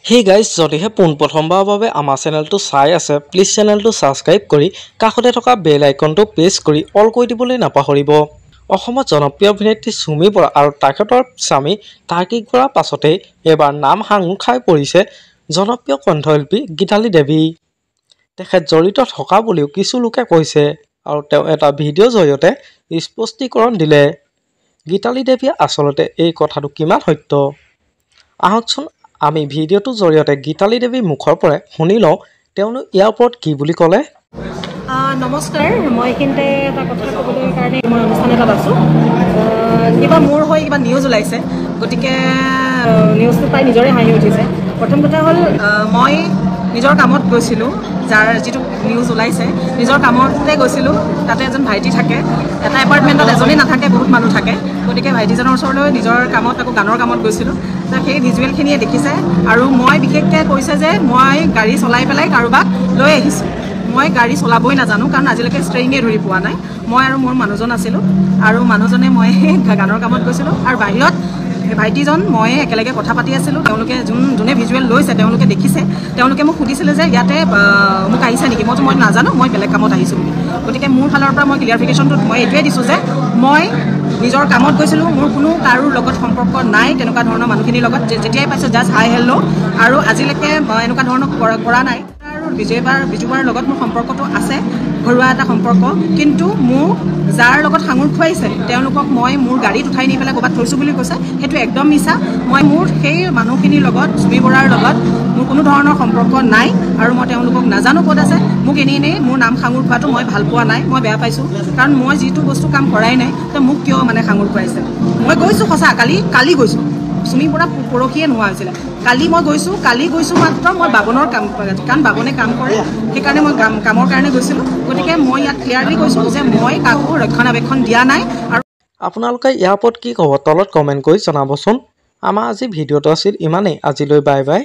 Hey guys, যদিহে পোনপ্ৰথমবাৰৰ বাবে আমাৰ চেনেলটো চাই আছে, প্লিজ চেনেলটো সাবস্ক্ৰাইব কৰি কাষতে থকা বেল আইকনটো প্ৰেছ কৰি অল কৰি দিবলৈ নাপাহৰিব। অসমত জনপ্ৰিয় অভিনেত্ৰী সুমি বৰা আৰু তেখেতৰ স্বামী তাৰ্কিক বৰাৰ পাছতে এবাৰ নাম সাঙুৰ খাই পৰিছে জনপ্ৰিয় কণ্ঠশিল্পী গীতালি দেৱী। তেখেত জড়িত থকা বুলিও কিছু লোকে কৈছে আৰু তেওঁ এটা ভিডিঅ'ৰ জৰিয়তে স্পষ্টীকৰণ দিলে। গীতালি দেৱীয়ে আচলতে এই কথাটো কিমান সত্য, আহকচোন আমি ভিডিঅ'টোৰ জৰিয়তে গীতালি দেৱীৰ মুখৰ পৰা শুনি লওঁ তেওঁনো ইয়াৰ ওপৰত কি বুলি ক'লে। নমস্কাৰ, মই এইখিনিতে এটা কথা ক'বলৈ কাৰণে মই অনুষ্ঠান এটাত আছোঁ। কিবা মোৰ হৈ কিবা নিউজ ওলাইছে, গতিকে নিউজটো পাই নিজৰে হাঁহি উঠিছে। প্ৰথম কথা হ'ল, মই নিজৰ কামত গৈছিলোঁ, যাৰ যিটো নিউজ ওলাইছে নিজৰ কামতে গৈছিলোঁ। তাতে এজন ভাইটি থাকে, এটা এপাৰ্টমেণ্টত এজনেই নাথাকে, বহুত মানুহ থাকে। গতিকে ভাইটিজনৰ ওচৰলৈ নিজৰ কামত আকৌ গানৰ কামত গৈছিলোঁ। সেই ভিজুৱেলখিনিয়ে দেখিছে আৰু মই বিশেষকৈ কৈছে যে মই গাড়ী চলাই পেলাই কাৰোবাক লৈ আহিছোঁ। মই গাড়ী চলাবই নাজানো, কাৰণ আজিলৈকে ষ্টেৰিঙে ধৰি পোৱা নাই। মই আৰু মোৰ মানুহজন আছিলোঁ আৰু মানুহজনে মই গানৰ কামত গৈছিলোঁ আৰু বাহিৰত ভাইটিজন মই একেলগে কথা পাতি আছিলোঁ। তেওঁলোকে যোনে ভিজুৱেল লৈছে তেওঁলোকে দেখিছে। তেওঁলোকে মোক সুধিছিলে যে ইয়াতে মোক আহিছে নেকি, মই নাজানো, মই বেলেগ কামত আহিছোঁ বুলি। গতিকে মোৰ ফালৰ পৰা মই ক্লিয়াৰিফিকেশ্যনটো মই এইটোৱে দিছোঁ যে মই নিজৰ কামত গৈছিলোঁ, মোৰ কোনো কাৰোৰ লগত সম্পৰ্ক নাই তেনেকুৱা ধৰণৰ মানুহখিনিৰ লগত। যেতিয়াই পাইছোঁ জাষ্ট হাই হেল্ল', আৰু আজিলৈকে এনেকুৱা ধৰণৰ কৰা নাই। আৰু বিজুবাৰ লগত মোৰ সম্পৰ্কটো আছে, ঘৰুৱা এটা সম্পৰ্ক, কিন্তু মোৰ যাৰ লগত সাঙুৰ খুৱাইছে তেওঁলোকক মই মোৰ গাড়ীত উঠাই নি পেলাই ক'ৰবাত থৈছোঁ বুলি কৈছে, সেইটো একদম মিছা। মই মোৰ সেই মানুহখিনিৰ লগত, সুমি বৰাৰ লগত মোৰ কোনো ধৰণৰ সম্পৰ্ক নাই আৰু মই তেওঁলোকক নাজানো ক'ত আছে। মোক এনেই মোৰ নাম সাঙুৰ খোৱাটো মই ভাল পোৱা নাই, মই বেয়া পাইছোঁ, কাৰণ মই যিটো বস্তু কাম কৰাই নাই তো মোক কিয় মানে সাঙুৰ খুৱাইছে। মই গৈছোঁ সঁচা, কালি গৈছোঁ, সুমি বৰা পৰহিয়ে নোহোৱা হৈছিলে। কালি গৈছোঁ মাত্ৰ মই বাবনৰ কাম, কাৰণ বাবনে কাম কৰে, সেইকাৰণে মই কামৰ কাৰণে গৈছিলোঁ। গতিকে মই ইয়াত ক্লিয়াৰলি কৈছোঁ যে মই কাকো ৰক্ষণাবেক্ষণ দিয়া নাই। আৰু আপোনালোকে ইয়াৰ ওপৰত কি ক'ব তলত কমেণ্ট কৰি জনাবচোন। আমাৰ আজি ভিডিঅ'টো আছিল ইমানেই, আজিলৈ বাই বাই।